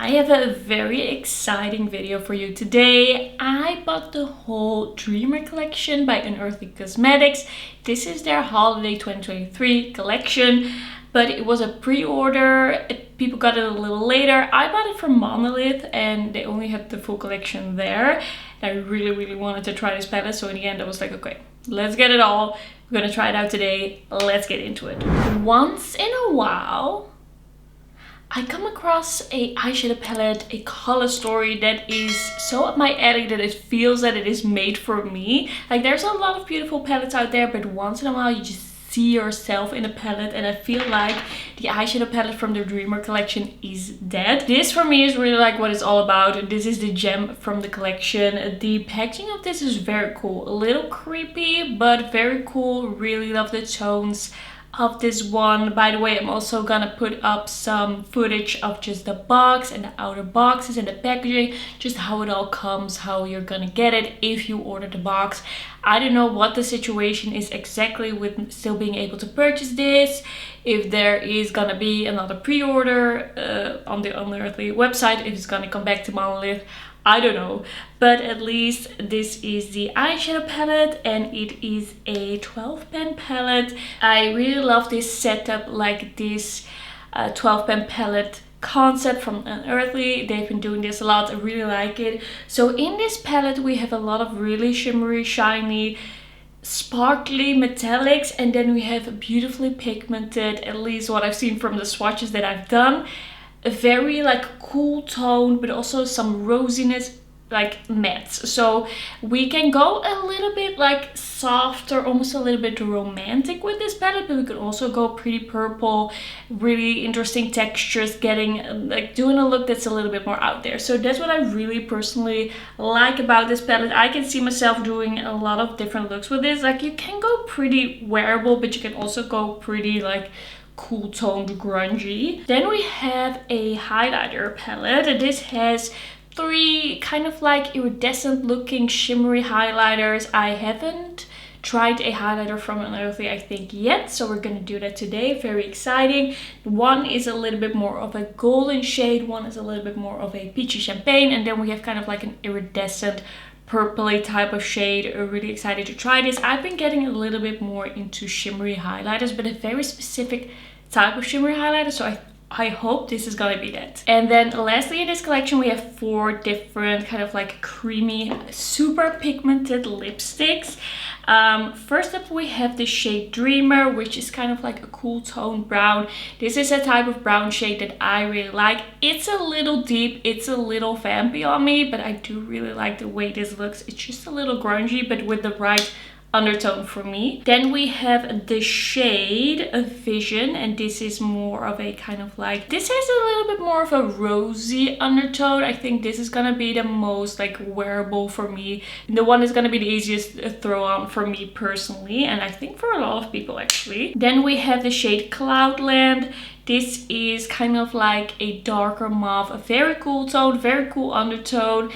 I have a very exciting video for you today. I bought the whole Dreamer collection by Unearthly Cosmetics. This is their holiday 2023 collection, but it was a pre-order. People got it a little later. I bought it from Monolith and they only had the full collection there. I really wanted to try this palette, so in the end I was like, okay, let's get it all. We're gonna try it out today. Let's get into it. Once in a while, I come across a eyeshadow palette, a color story that is so up my alley that it feels that it is made for me. Like, there's a lot of beautiful palettes out there, but once in a while you just see yourself in a palette, and I feel like the eyeshadow palette from the Dreamer collection is that. This for me is really like what it's all about. This is the gem from the collection. The packaging of this is very cool. A little creepy, but very cool. Really love the tones of this one. By the way, I'm also gonna put up some footage of just the box and the outer boxes and the packaging, just how it all comes, how you're gonna get it if you order the box. I don't know what the situation is exactly with still being able to purchase this, if there is gonna be another pre-order on the Unearthly website, if it's gonna come back to Monolith. I don't know, but at least this is the eyeshadow palette and it is a 12 pan palette. I really love this setup, like this 12 pan palette concept from Unearthly. They've been doing this a lot. I really like it. So in this palette we have a lot of really shimmery, shiny, sparkly metallics, and then we have beautifully pigmented, at least what I've seen from the swatches that I've done, a very like cool tone, but also some rosiness, like mattes. So we can go a little bit like softer, almost a little bit romantic with this palette, but we can also go pretty purple, really interesting textures, getting like doing a look that's a little bit more out there. So that's what I really personally like about this palette. I can see myself doing a lot of different looks with this. Like, you can go pretty wearable, but you can also go pretty like cool toned grungy. Then we have a highlighter palette. This has three kind of like iridescent looking shimmery highlighters. I haven't tried a highlighter from Unearthly, I think, yet, so we're gonna do that today. Very exciting. One is a little bit more of a golden shade, one is a little bit more of a peachy champagne, and then we have kind of like an iridescent purpley type of shade. Really excited to try this. I've been getting a little bit more into shimmery highlighters, but a very specific type of shimmery highlighter, so I hope this is gonna be that. And then lastly in this collection we have four different kind of like creamy, super pigmented lipsticks. First up we have the shade Dreamer, which is kind of like a cool tone brown. This is a type of brown shade that I really like. It's a little deep, it's a little vampy on me, but I do really like the way this looks. It's just a little grungy, but with the right undertone for me. Then we have the shade Vision, and this is more of a kind of like, this has a little bit more of a rosy undertone. I think this is gonna be the most like wearable for me, the one is gonna be the easiest to throw on for me personally, and I think for a lot of people actually. Then we have the shade Cloudland. This is kind of like a darker mauve, a very cool tone, very cool undertone.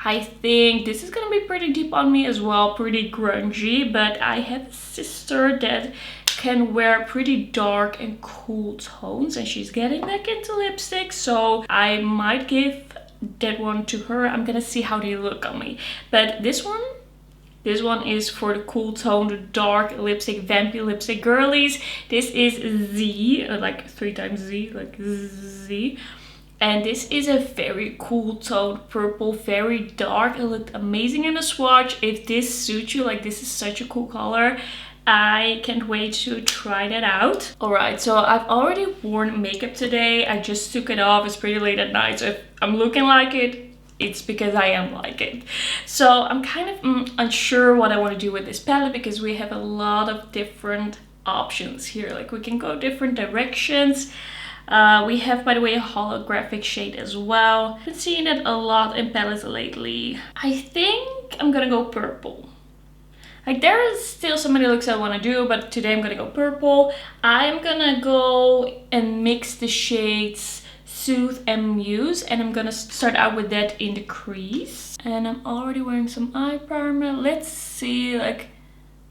I think this is gonna be pretty deep on me as well, pretty grungy, but I have a sister that can wear pretty dark and cool tones, and she's getting back into lipstick, so I might give that one to her. I'm gonna see how they look on me. But this one is for the cool toned dark lipstick, vampy lipstick girlies. This is Z, like 3 times Z, like Z. And this is a very cool tone purple, very dark. It looked amazing in the swatch. If this suits you, like, this is such a cool color, I can't wait to try that out. Alright, so I've already worn makeup today. I just took it off. It's pretty late at night, so if I'm looking like it, it's because I am like it. So I'm kind of unsure what I want to do with this palette, because we have a lot of different options here. Like, we can go different directions. We have, by the way, a holographic shade as well. I've been seeing that a lot in palettes lately. I think I'm gonna go purple. Like, there is still so many looks I want to do, but today I'm gonna go purple. I'm gonna go and mix the shades Soothe and Muse, and I'm gonna start out with that in the crease. And I'm already wearing some eye primer. Let's see like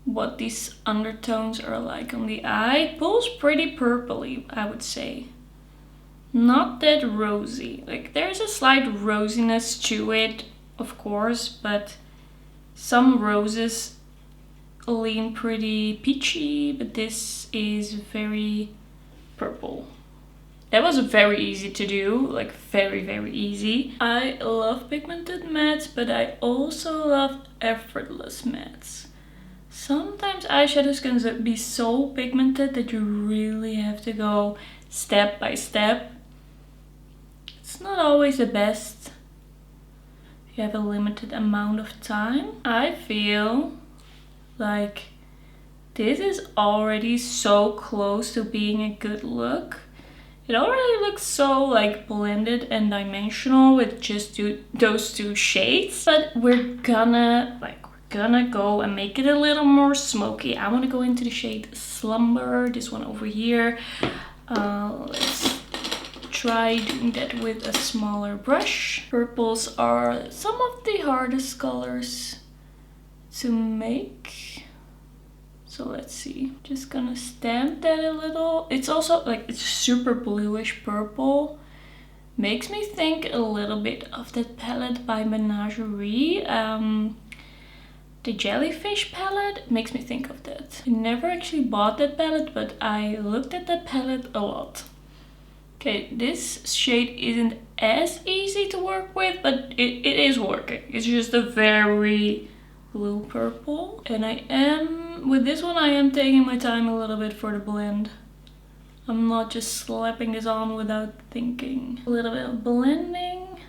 what these undertones are like on the eye. Pulls pretty purpley, I would say. not that rosy. Like there's a slight rosiness to it, of course, but some roses lean pretty peachy, but this is very purple. That was very easy to do, like very, very easy. I love pigmented mattes, but I also love effortless mattes. Sometimes eyeshadows can be so pigmented that you really have to go step by step. It's not always the best if you have a limited amount of time. I feel like this is already so close to being a good look. It already looks so like blended and dimensional with just those two shades. But we're gonna go and make it a little more smoky. I want to go into the shade Slumber, this one over here. Let's try doing that with a smaller brush. Purples are some of the hardest colors to make. So let's see, just gonna stamp that a little. It's also like, it's super bluish purple. Makes me think a little bit of that palette by Menagerie. The Jellyfish palette makes me think of that. I never actually bought that palette, but I looked at that palette a lot. Okay, this shade isn't as easy to work with, but it is working. It's just a very blue purple. And with this one I am taking my time a little bit for the blend. I'm not just slapping this on without thinking. A little bit of blending,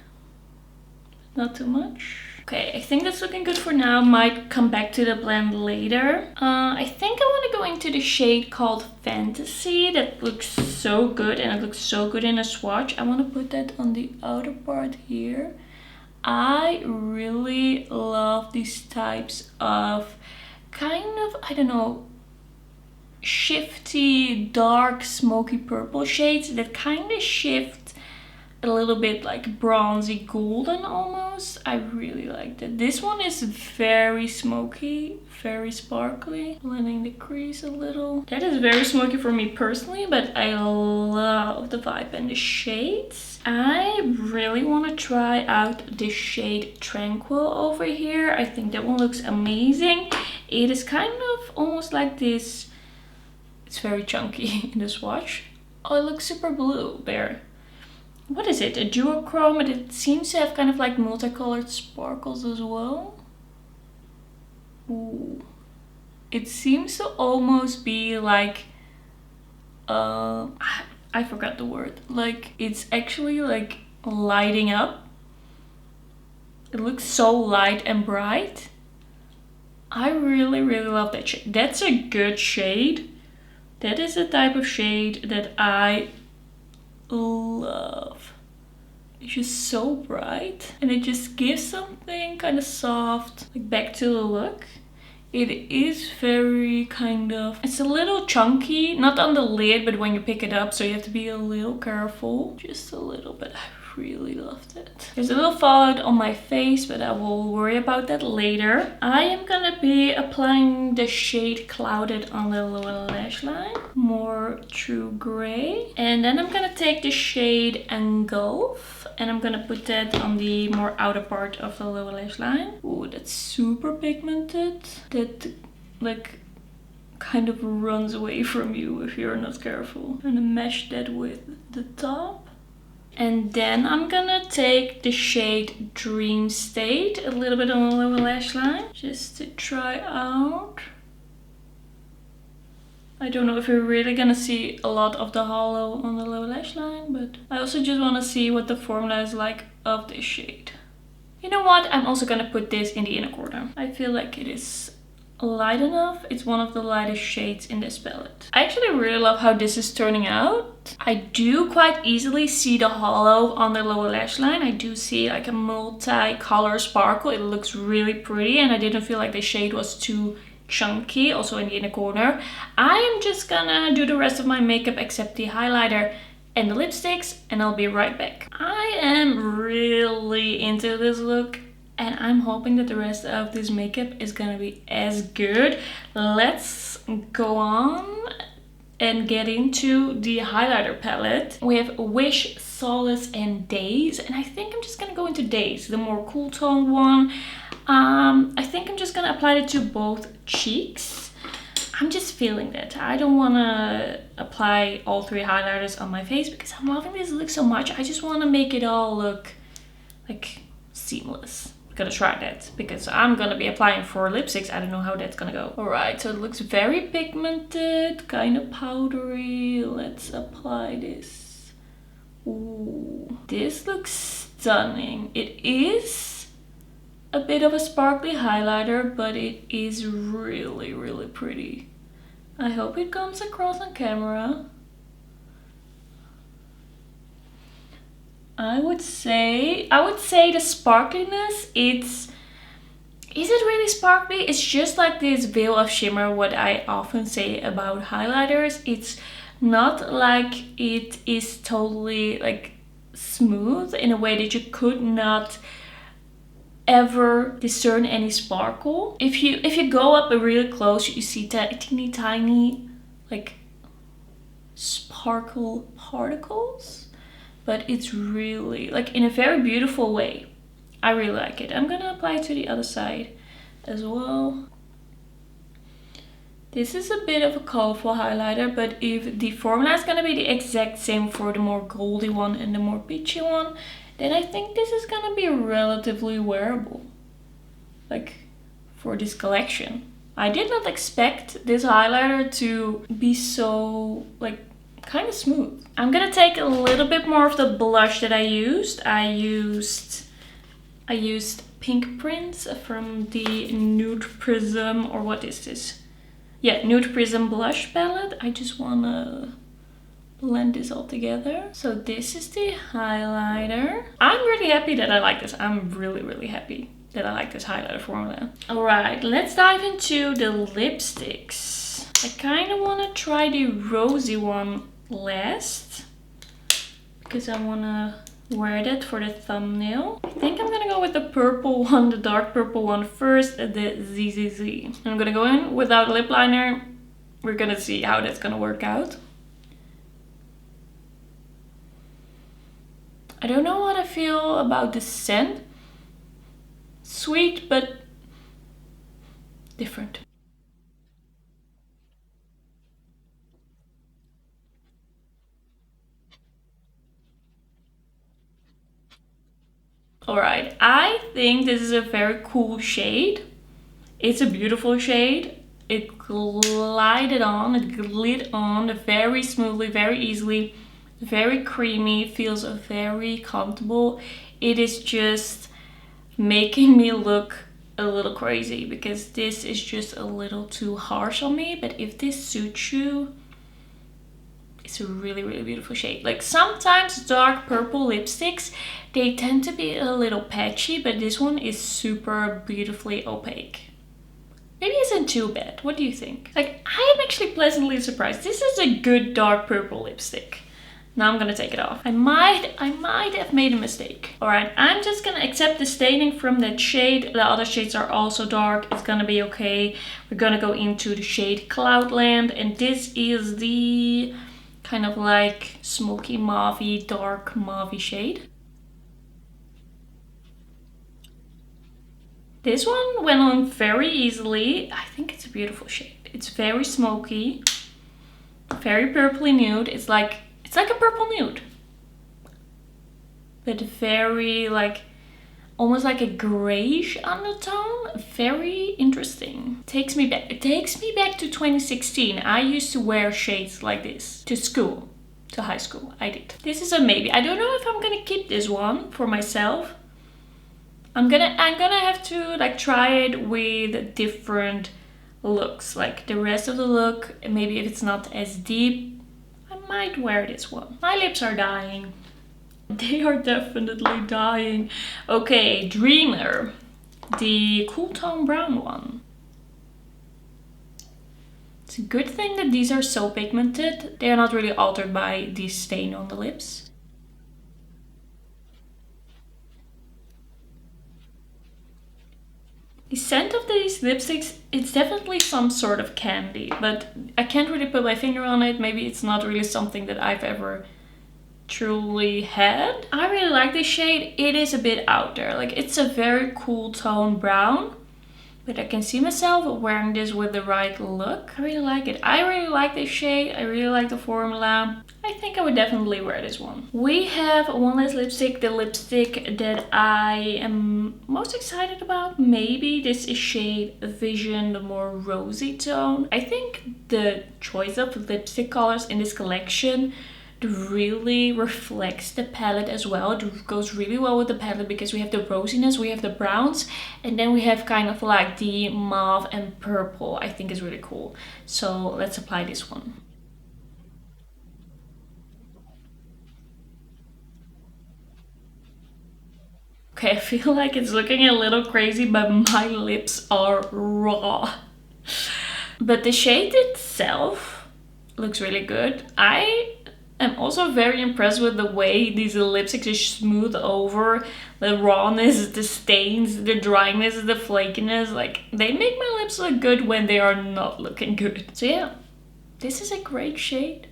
not too much. Okay, I think that's looking good for now. Might come back to the blend later. I think I want to go into the shade called Fantasy. That looks so good, and it looks so good in a swatch. I want to put that on the outer part here. I really love these types of kind of, I don't know, shifty, dark, smoky purple shades that kind of shift a little bit like bronzy golden almost. I really like that. This one is very smoky, very sparkly. Blending the crease a little. That is very smoky for me personally, but I love the vibe and the shades. I really want to try out the shade Tranquil over here. I think that one looks amazing. It is kind of almost like this. It's very chunky in the swatch. Oh, it looks super blue there. What is it? A duochrome, and it seems to have kind of like multicolored sparkles as well. Ooh. It seems to almost be like, I forgot the word. Like, it's actually like lighting up. It looks so light and bright. I really, really love that shade. That's a good shade. That is a type of shade that I love. It's just so bright, and it just gives something kind of soft, like back to the look. It is very kind of, it's a little chunky, not on the lid, but when you pick it up, so you have to be a little careful. Just a little bit. I really love that. There's a little fallout on my face, but I will worry about that later. I am gonna be applying the shade Clouded on the lower lash line. More true gray. And then I'm gonna take the shade Engulf, and I'm gonna put that on the more outer part of the lower lash line. Ooh, that's super pigmented. That like kind of runs away from you if you're not careful. I'm gonna mesh that with the top. And then I'm gonna take the shade Dream State a little bit on the lower lash line, just to try out. I don't know if you're really gonna see a lot of the hollow on the lower lash line, but I also just wanna see what the formula is like of this shade. You know what? I'm also gonna put this in the inner corner. I feel like it is light enough. It's one of the lightest shades in this palette. I actually really love how this is turning out. I do quite easily see the hollow on the lower lash line. I do see like a multi-color sparkle. It looks really pretty, and I didn't feel like the shade was too chunky, also in the inner corner. I am just gonna do the rest of my makeup except the highlighter and the lipsticks, and I'll be right back. I am really into this look, and I'm hoping that the rest of this makeup is gonna be as good. Let's go on and get into the highlighter palette. We have Wish, Solace, and Days. And I think I'm just gonna go into Days, the more cool tone one. I think I'm just gonna apply it to both cheeks. I'm just feeling it. I don't wanna apply all 3 highlighters on my face because I'm loving this look so much. I just wanna make it all look like seamless. Gonna try that because I'm gonna be applying 4 lipsticks. I don't know how that's gonna go. All right, so it looks very pigmented, kind of powdery. Let's apply this. Ooh, this looks stunning. It is a bit of a sparkly highlighter, but it is really, really pretty. I hope it comes across on camera. I would say the sparkliness, is it really sparkly? It's just like this veil of shimmer, what I often say about highlighters. It's not like it is totally like smooth in a way that you could not ever discern any sparkle. If you go up really close, you see teeny tiny like sparkle particles. But it's really, like, in a very beautiful way. I really like it. I'm gonna apply it to the other side as well. This is a bit of a colorful highlighter, but if the formula is gonna be the exact same for the more goldy one and the more peachy one, then I think this is gonna be relatively wearable. Like, for this collection. I did not expect this highlighter to be so, like, kind of smooth. I'm gonna take a little bit more of the blush that I used. I used Pink Prince from the Nude Prism, or what is this? Yeah, Nude Prism blush palette. I just wanna blend this all together. So this is the highlighter. I'm really happy that I like this. I'm really, really happy that I like this highlighter formula. All right, let's dive into the lipsticks. I kind of want to try the rosy one last because I want to wear that for the thumbnail. I think I'm going to go with the purple one, the dark purple one first, the ZZZ. I'm going to go in without lip liner. We're going to see how that's going to work out. I don't know what I feel about the scent. Sweet, but different. Alright, I think this is a very cool shade. It's a beautiful shade. It glided on, it glid on very smoothly, very easily, very creamy, feels very comfortable. It is just making me look a little crazy because this is just a little too harsh on me. But if this suits you, it's a really, really beautiful shade. Like sometimes dark purple lipsticks, they tend to be a little patchy, but this one is super beautifully opaque. Maybe it isn't too bad. What do you think? Like, I am actually pleasantly surprised. This is a good dark purple lipstick. Now I'm gonna take it off. I might have made a mistake. Alright, I'm just gonna accept the staining from that shade. The other shades are also dark. It's gonna be okay. We're gonna go into the shade Cloudland, and this is the kind of like smoky mauvey, dark mauvey shade. This one went on very easily. I think it's a beautiful shade. It's very smoky, very purpley nude. It's like a purple nude, but very like almost like a grayish undertone. Very interesting. It takes me back to 2016. I used to wear shades like this to school, to high school. I did. This is a maybe. I don't know if I'm gonna keep this one for myself. I'm gonna have to like try it with different looks, like the rest of the look. Maybe if it's not as deep, I might wear this one. My lips are dying. They are definitely dying. Okay, Dreamer, the cool tone brown one. It's a good thing that these are so pigmented. They are not really altered by the stain on the lips. The scent of these lipsticks, it's definitely some sort of candy, but I can't really put my finger on it. Maybe it's not really something that I've ever truly had. I really like this shade. It is a bit out there. Like, it's a very cool tone brown, but I can see myself wearing this with the right look. I really like it. I really like this shade. I really like the formula. I think I would definitely wear this one. We have one last lipstick, the lipstick that I am most excited about. Maybe this is shade Vision, the more rosy tone. I think the choice of lipstick colors in this collection really reflects the palette as well. It goes really well with the palette because we have the rosiness, we have the browns, and then we have kind of like the mauve and purple. I think is really cool. So let's apply this one. Okay, I feel like it's looking a little crazy, but my lips are raw. But the shade itself looks really good. I'm also very impressed with the way these lipsticks just smooth over the rawness, the stains, the dryness, the flakiness. Like, they make my lips look good when they are not looking good. So yeah, this is a great shade.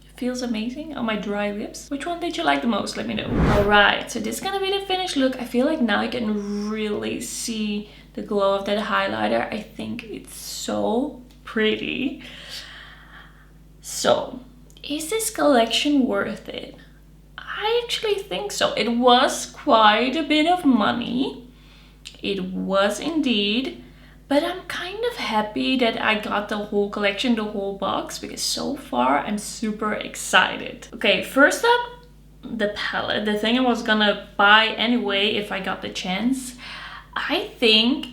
It feels amazing on my dry lips. Which one did you like the most? Let me know. Alright, so this is gonna be the finished look. I feel like now I can really see the glow of that highlighter. I think it's so pretty. So, is this collection worth it? I actually think so. It was quite a bit of money. It was indeed. But I'm kind of happy that I got the whole collection, the whole box, because so far I'm super excited. Okay, first up, the palette. The thing I was gonna buy anyway if I got the chance. I think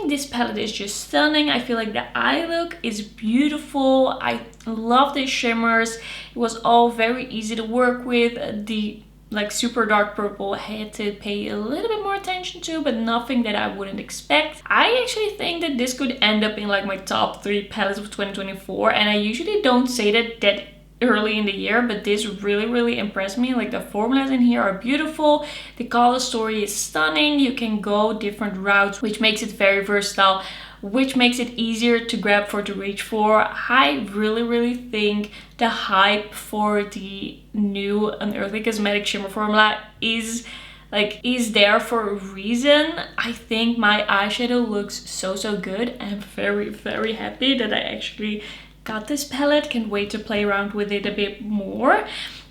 this palette is just stunning. I feel like the eye look is beautiful. I love the shimmers. It was all very easy to work with. The like super dark purple I had to pay a little bit more attention to, but nothing that I wouldn't expect. I actually think that this could end up in like my top 3 palettes of 2024, and I usually don't say that early in the year, but this really impressed me. Like, the formulas in here are beautiful, the color story is stunning, you can go different routes, which makes it very versatile, which makes it easier to grab for, to reach for. I really think the hype for the new Unearthly Cosmetic Shimmer formula is there for a reason. I think my eyeshadow looks so good. I'm very happy that I actually got this palette. Can't wait to play around with it a bit more.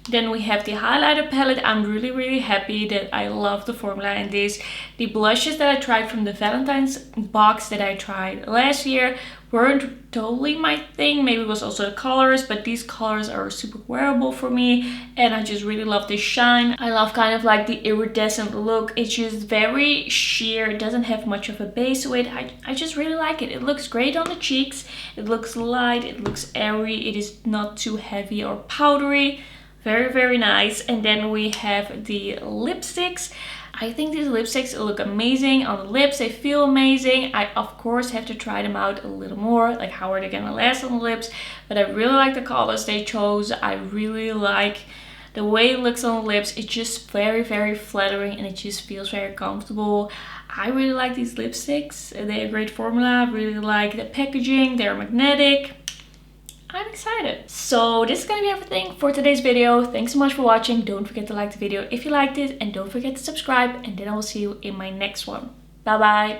Then we have the highlighter palette. I'm really happy that I love the formula in this. The blushes that I tried from the Valentine's box that I tried last year weren't totally my thing. Maybe it was also the colors, but these colors are super wearable for me, and I just really love this shine. I love kind of like the iridescent look. It's just very sheer. It doesn't have much of a base to it. I just really like it. It looks great on the cheeks. It looks light. It looks airy. It is not too heavy or powdery. Very nice. And then we have the lipsticks. I think these lipsticks look amazing on the lips. They feel amazing. I of course have to try them out a little more, like how are they gonna last on the lips, but I really like the colors they chose. I really like the way it looks on the lips. It's just very flattering, and it just feels very comfortable. I really like these lipsticks. They're a great formula. I really like the packaging. They're magnetic. I'm excited. So this is gonna be everything for today's video. Thanks so much for watching. Don't forget to like the video if you liked it, and don't forget to subscribe, and then I will see you in my next one. Bye bye.